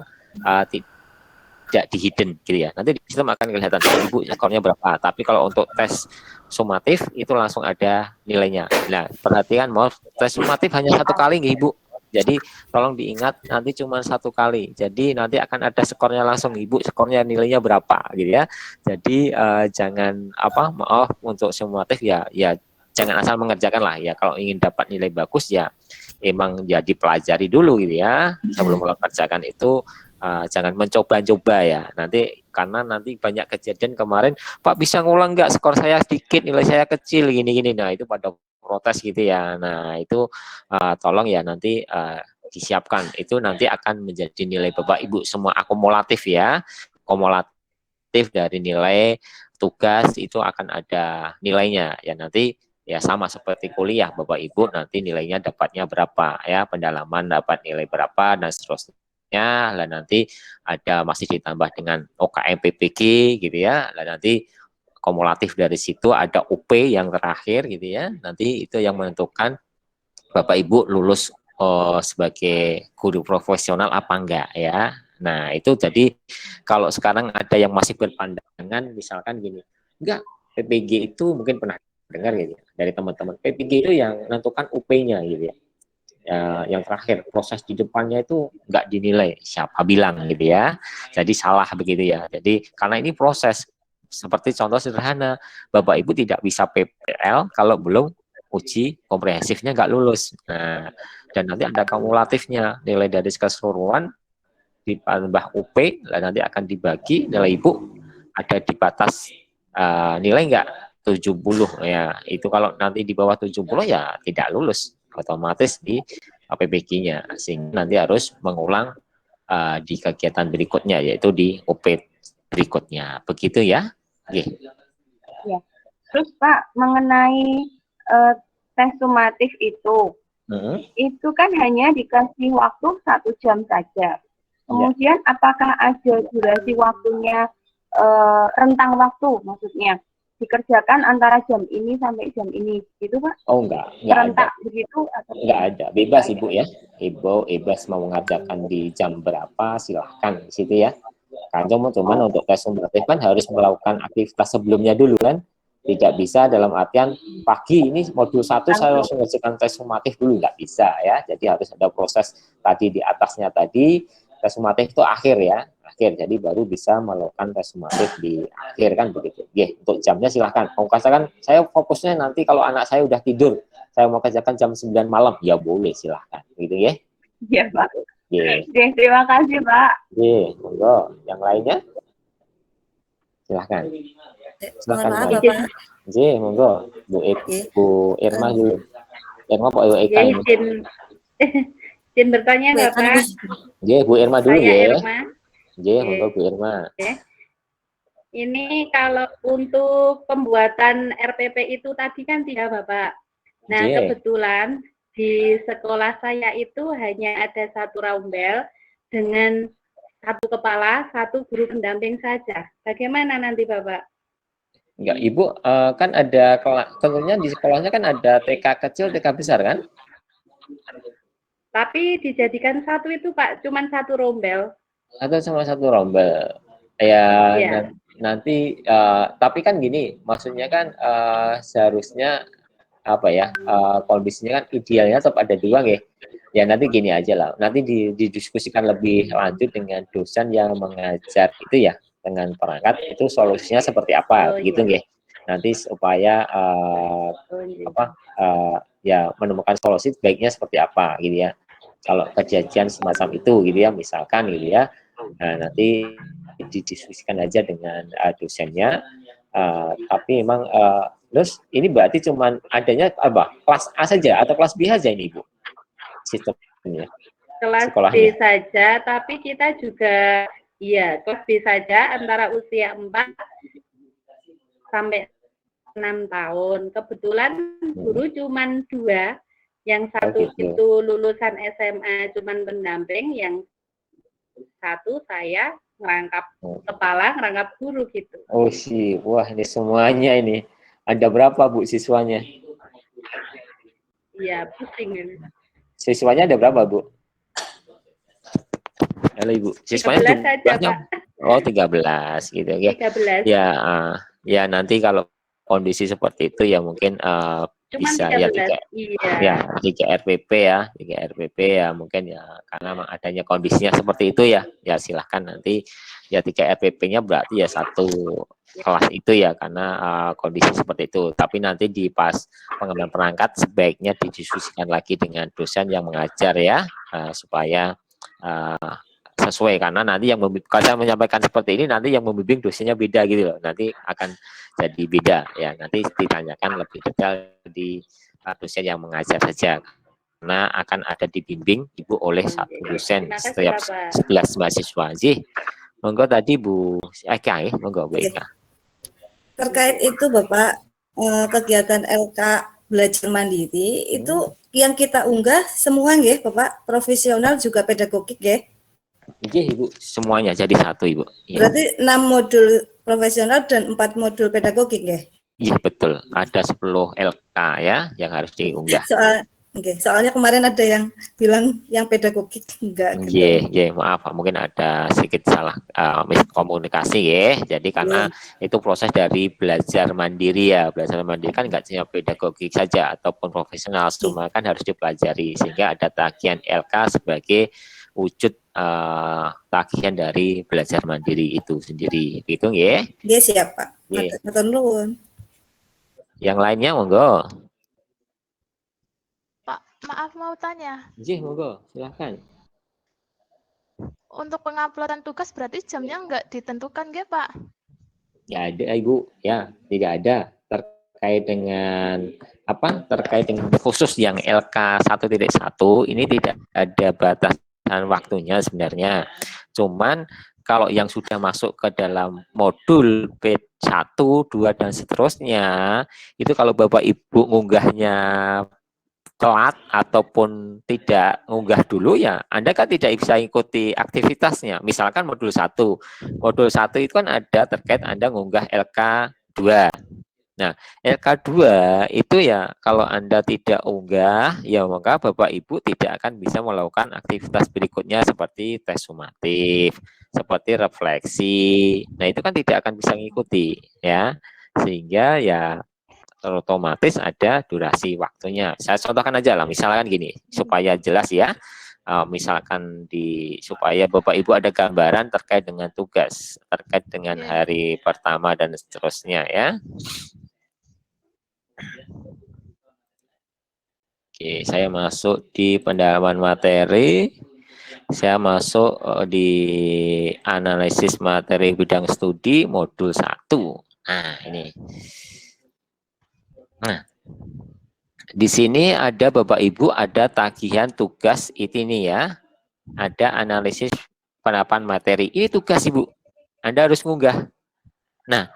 tidak di hidden gitu ya. Nanti di sistem akan kelihatan Ibu skornya berapa. Tapi kalau untuk tes sumatif itu langsung ada nilainya. Nah, perhatikan, tes sumatif hanya 1 kali nggih Ibu. Jadi tolong diingat, nanti cuma 1 kali. Jadi nanti akan ada skornya langsung Ibu, skornya nilainya berapa gitu ya. Jadi jangan maaf untuk sumatif ya jangan asal mengerjakan lah ya. Kalau ingin dapat nilai bagus ya emang ya dipelajari dulu gitu ya, sebelum mengerjakan itu. Jangan mencoba-coba ya, karena nanti banyak kejadian kemarin, Pak bisa ngulang nggak, skor saya sedikit, nilai saya kecil gini-gini. Nah itu pada protes gitu ya. Nah itu tolong ya nanti disiapkan, itu nanti akan menjadi nilai Bapak Ibu semua akumulatif ya, kumulatif dari nilai tugas itu akan ada nilainya ya. Nanti ya sama seperti kuliah, Bapak Ibu nanti nilainya dapatnya berapa ya, pendalaman dapat nilai berapa dan seterusnya. Lah nanti ada masih ditambah dengan OKM PPG gitu ya. Lah nanti kumulatif dari situ ada UP yang terakhir gitu ya. Nanti itu yang menentukan Bapak Ibu lulus sebagai guru profesional apa enggak ya. Nah, itu jadi kalau sekarang ada yang masih berpandangan misalkan gini, enggak, PPG itu mungkin pernah dengar gitu ya, dari teman-teman. PPG itu yang menentukan UP-nya gitu ya. Yang terakhir proses di depannya itu nggak dinilai, siapa bilang gitu ya. Jadi salah begitu ya. Jadi karena ini proses, seperti contoh sederhana, Bapak Ibu tidak bisa PPL kalau belum uji komprehensifnya nggak lulus. Nah, dan nanti ada kumulatifnya, nilai dari keseluruhan ditambah UP, nanti akan dibagi nilai Ibu ada di batas nilai nggak 70 ya. Itu kalau nanti di bawah 70 ya tidak lulus otomatis di PPG-nya, sehingga nanti harus mengulang di kegiatan berikutnya, yaitu di UP berikutnya, begitu ya. Ya. Terus Pak, mengenai tes sumatif itu kan hanya dikasih waktu 1 jam saja. Kemudian apakah ada durasi waktunya, rentang waktu maksudnya dikerjakan antara jam ini sampai jam ini gitu Pak? Oh enggak Serentak ada. begitu atau enggak ada, bebas Ibu ya. Ibu bebas mau mengerjakan di jam berapa silahkan di situ ya. Kan cuman untuk tes sumatif kan harus melakukan aktivitas sebelumnya dulu kan. Tidak bisa dalam artian pagi ini modul 1 saya harus mengerjakan tes sumatif dulu, enggak bisa ya. Jadi harus ada proses tadi di atasnya tadi, tes sumatif itu akhir ya, akhir. Jadi baru bisa melakukan tes sumatif di akhir kan begitu. Untuk jamnya silahkan. Mau katakan saya fokusnya nanti kalau anak saya udah tidur, saya mau kerjakan jam 9 malam, ya boleh silahkan. Gitu ya. Iya, Pak. Oke, Terima kasih, Pak. monggo. Yang lainnya? Silahkan. Silahkan. Mohon maaf, Bapak. Monggo. Bu Irma dulu. Irma Pak Eka ini. Izin bertanya nggak, Pak? Bu Irma dulu Saya ya. Irma. Monggo Bu Irma. Ini kalau untuk pembuatan RPP itu tadi kan 3, Bapak. Nah, kebetulan di sekolah saya itu hanya ada 1 rombel dengan 1 kepala, 1 guru pendamping saja. Bagaimana nanti, Bapak? Enggak, Ibu kan ada tentunya di sekolahnya kan ada TK kecil, TK besar kan? Tapi dijadikan 1 itu, Pak, cuman 1 rombel. Atau sama 1 rombel. Ya, nanti tapi kan gini, maksudnya kan seharusnya apa ya, kondisinya kan idealnya tetap ada 2 ya. Ya nanti gini aja lah, nanti didiskusikan lebih lanjut dengan dosen yang mengajar itu ya, dengan perangkat itu solusinya seperti apa, gitu nggih. Nanti supaya ya menemukan solusi baiknya seperti apa gitu ya. Kalau kejadian semacam itu gitu ya, misalkan gitu ya. Nah, nanti didiskusikan aja dengan dosennya. Tapi memang terus ini berarti cuman adanya apa? Kelas A saja atau kelas B saja ini, Bu? Sistemnya. Kelas B saja, tapi kita juga kelas B saja antara usia 4 sampai 6 tahun. Kebetulan guru cuman 2, yang 1 itu lulusan SMA cuman pendamping, yang 1 saya ngerangkap kepala, ngerangkap guru gitu. Oh sih, wah ini semuanya ini. Ada berapa, Bu, siswanya? Iya, pusing ini. Siswanya ada berapa, Bu? Halo, Ibu. Siswanya 13 saja, Pak. Oh, 13 gitu ya. 13. Ya nanti kalau kondisi seperti itu ya mungkin bisa 13. ya 3 RPP ya, 3 RPP ya mungkin ya karena adanya kondisinya seperti itu ya. Ya silahkan nanti ya 3 RPP-nya berarti ya 1 kelas itu ya karena kondisi seperti itu. Tapi nanti di pas pengambilan perangkat sebaiknya didiskusikan lagi dengan dosen yang mengajar ya supaya sesuai, karena nanti yang kalau saya menyampaikan seperti ini nanti yang membimbing dosennya beda gitu loh, nanti akan jadi beda ya, nanti ditanyakan lebih detail di dosen yang mengajar saja karena akan ada dibimbing Ibu oleh 1 dosen setiap 11 mahasiswa. Monggo tadi Bu Eka ya, monggo Bu Eka. Terkait itu Bapak, kegiatan LK belajar mandiri itu yang kita unggah semua nggih Bapak, profesional juga pedagogik nggih? Iya Ibu, semuanya jadi 1 Ibu. Ya. Berarti 6 modul profesional dan 4 modul pedagogik nggih? Iya betul, ada 10 LK ya yang harus diunggah. Soalnya kemarin ada yang bilang yang pedagogik enggak. Iya, maaf mungkin ada sedikit salah miskomunikasi ya. Jadi karena itu proses dari belajar mandiri ya. Belajar mandiri kan enggak hanya pedagogik saja ataupun profesional, semua kan harus dipelajari sehingga ada tagihan LK sebagai wujud tagihan dari belajar mandiri itu sendiri. Gitu ya. Iya siap Pak. Matur nuwun. Yang lainnya monggo. Maaf mau tanya. Monggo, silahkan. Untuk penguploadan tugas berarti jamnya nggak ditentukan nggak Pak? Ya ada Ibu, ya tidak ada terkait dengan terkait dengan khusus yang LK 1.1 ini tidak ada batasan waktunya sebenarnya. Cuman kalau yang sudah masuk ke dalam modul B1, 2 dan seterusnya itu kalau Bapak Ibu ngunggahnya telat ataupun tidak ngunggah dulu ya Anda kan tidak bisa ikuti aktivitasnya. Misalkan modul 1 itu kan ada terkait Anda ngunggah LK 2. Nah LK 2 itu ya kalau Anda tidak unggah ya maka Bapak Ibu tidak akan bisa melakukan aktivitas berikutnya seperti tes sumatif, seperti refleksi. Nah itu kan tidak akan bisa mengikuti ya, sehingga ya otomatis ada durasi waktunya. Saya contohkan aja lah, misalkan gini supaya jelas ya. misalkan supaya Bapak Ibu ada gambaran terkait dengan tugas, terkait dengan hari pertama dan seterusnya ya. Oke, saya masuk di pendalaman materi. Saya masuk di analisis materi bidang studi modul 1. Nah, ini. Nah, di sini ada Bapak Ibu, ada tagihan tugas ini ya. Ada analisis penerapan materi. Ini tugas Ibu. Anda harus ngunggah. Nah,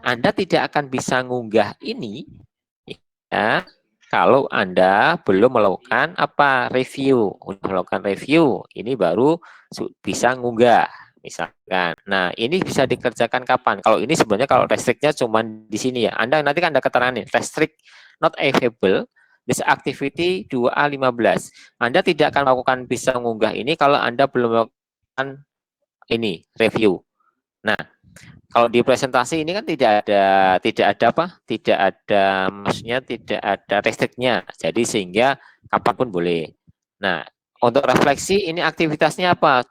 Anda tidak akan bisa ngunggah ini ya kalau Anda belum melakukan review. Udah melakukan review, ini baru bisa ngunggah misalkan. Nah, ini bisa dikerjakan kapan? Kalau ini sebenarnya kalau restrictnya cuma di sini ya. Anda nanti kan ada keterangan nih, restrict not available this activity 2A15. Anda tidak akan melakukan bisa mengunggah ini kalau Anda belum melakukan ini review. Nah, kalau di presentasi ini kan tidak ada maksudnya tidak ada restriknya. Jadi sehingga kapanpun boleh. Nah, untuk refleksi ini aktivitasnya apa?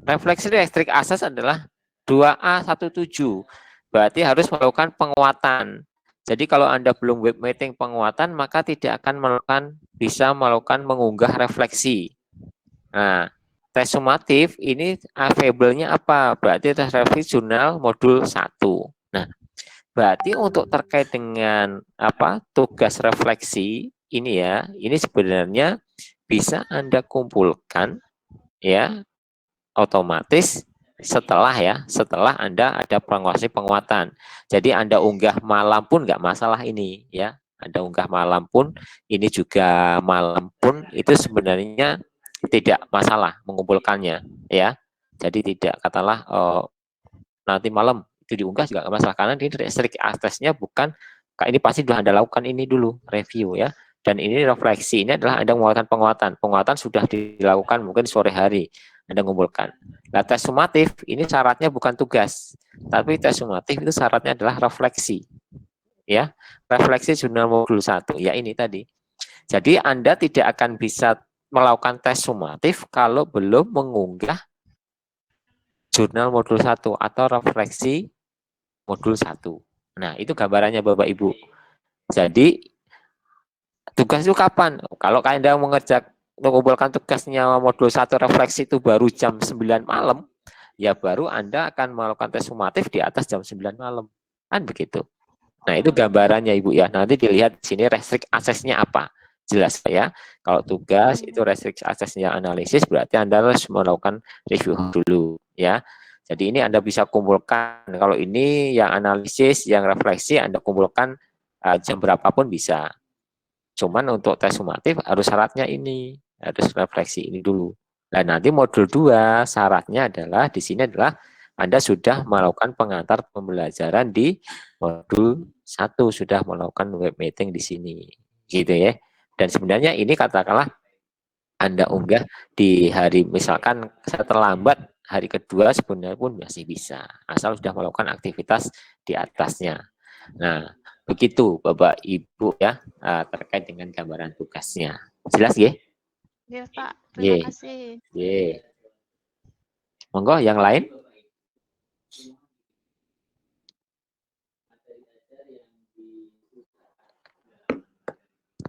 Refleksi restrict access adalah 2A17. Berarti harus melakukan penguatan. Jadi kalau Anda belum web meeting penguatan, maka tidak akan bisa melakukan mengunggah refleksi. Nah, tes sumatif ini available-nya apa? Berarti tes revisi jurnal modul 1. Nah, berarti untuk terkait dengan tugas refleksi ini ya, ini sebenarnya bisa Anda kumpulkan ya otomatis setelah Anda ada penguatan. Jadi Anda unggah malam pun nggak masalah ini ya. Anda unggah malam pun ini juga malam pun itu sebenarnya tidak masalah mengumpulkannya ya. Jadi tidak katalah nanti malam itu diunggah juga nggak masalah karena ini restrict aksesnya bukan ini pasti sudah Anda lakukan ini dulu review ya. Dan ini refleksi ini adalah Anda menguatkan penguatan. Penguatan sudah dilakukan mungkin sore hari Anda mengumpulkan. Nah, tes sumatif ini syaratnya bukan tugas, tapi tes sumatif itu syaratnya adalah refleksi. Ya, refleksi jurnal modul 1 ya ini tadi. Jadi Anda tidak akan bisa melakukan tes sumatif kalau belum mengunggah jurnal modul 1 atau refleksi modul 1. Nah, itu gambarannya Bapak Ibu. Jadi tugas itu kapan? Kalau Anda mengumpulkan tugasnya modul 1 refleksi itu baru jam 9 malam, ya baru Anda akan melakukan tes sumatif di atas jam 9 malam. Kan begitu. Nah, itu gambarannya Ibu ya. Nanti dilihat di sini restrict aksesnya apa. Jelas ya. Kalau tugas itu restrict aksesnya analisis, berarti Anda harus melakukan review dulu ya. Jadi ini Anda bisa kumpulkan. Kalau ini yang analisis, yang refleksi Anda kumpulkan jam berapapun bisa. Cuman untuk tes sumatif harus syaratnya ini, harus refleksi ini dulu. Dan nanti modul 2 syaratnya adalah di sini adalah Anda sudah melakukan pengantar pembelajaran di modul 1, sudah melakukan web meeting di sini. Gitu ya. Dan sebenarnya ini katakanlah Anda unggah di hari misalkan terlambat hari kedua sebenarnya pun masih bisa. Asal sudah melakukan aktivitas di atasnya. Nah, begitu Bapak Ibu ya terkait dengan gambaran tugasnya. Jelas ya? Iya Pak, terima kasih. Monggo yang lain.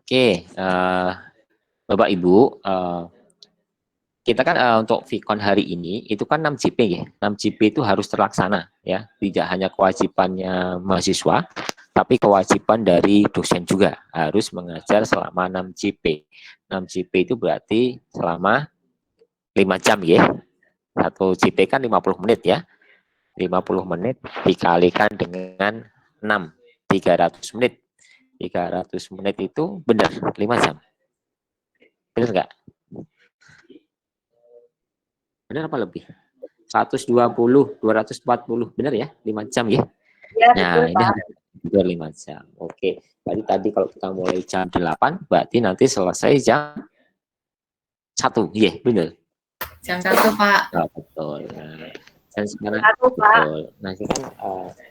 Oke, Bapak Ibu, kita kan untuk Vicon hari ini itu kan 6 JP ya. 6 JP itu harus terlaksana ya. Tidak hanya kewajibannya mahasiswa, tapi kewajiban dari dosen juga harus mengajar selama 6 JP. 6 JP itu berarti selama 5 jam ya. Satu JP kan 50 menit ya. 50 menit dikalikan dengan 6, 300 menit. 300 menit itu benar 5 jam. Benar enggak? Benar apa lebih? 120, 240, benar ya? 5 jam ya? Ya, nah, betul, ini Pak. 5 jam. Oke. Berarti tadi kalau kita mulai jam 8, berarti nanti selesai jam 1. Iya, benar. Jam 1, Pak. Oh, betul. Nah, dan sekarang betul. Nah, sekarang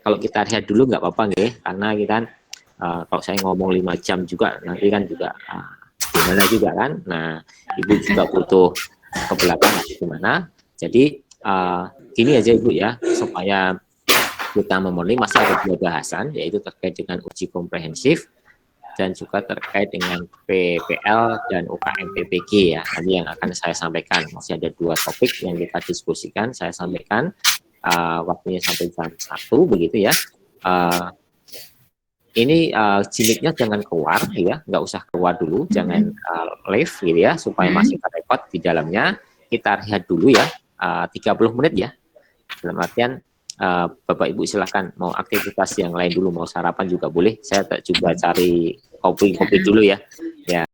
kalau kita lihat dulu nggak apa-apa nggih, karena kita kalau saya ngomong 5 jam juga nanti kan juga gimana juga kan. Nah, Ibu juga butuh ke belakang gimana. Jadi gini aja Ibu ya, supaya kita memenuhi, masih ada 2 bahasan, yaitu terkait dengan uji komprehensif dan juga terkait dengan PPL dan UKM PPG ya. Tadi yang akan saya sampaikan, masih ada 2 topik yang kita diskusikan, saya sampaikan waktunya sampai jam 1 begitu ya. Ini jilidnya jangan keluar ya, nggak usah keluar dulu, jangan leave gitu ya, supaya masih terrekod di dalamnya. Kita rehat dulu ya, 30 menit ya. Dalam artian Bapak Ibu silahkan mau aktivitas yang lain dulu, mau sarapan juga boleh. Saya juga cari kopi dulu ya.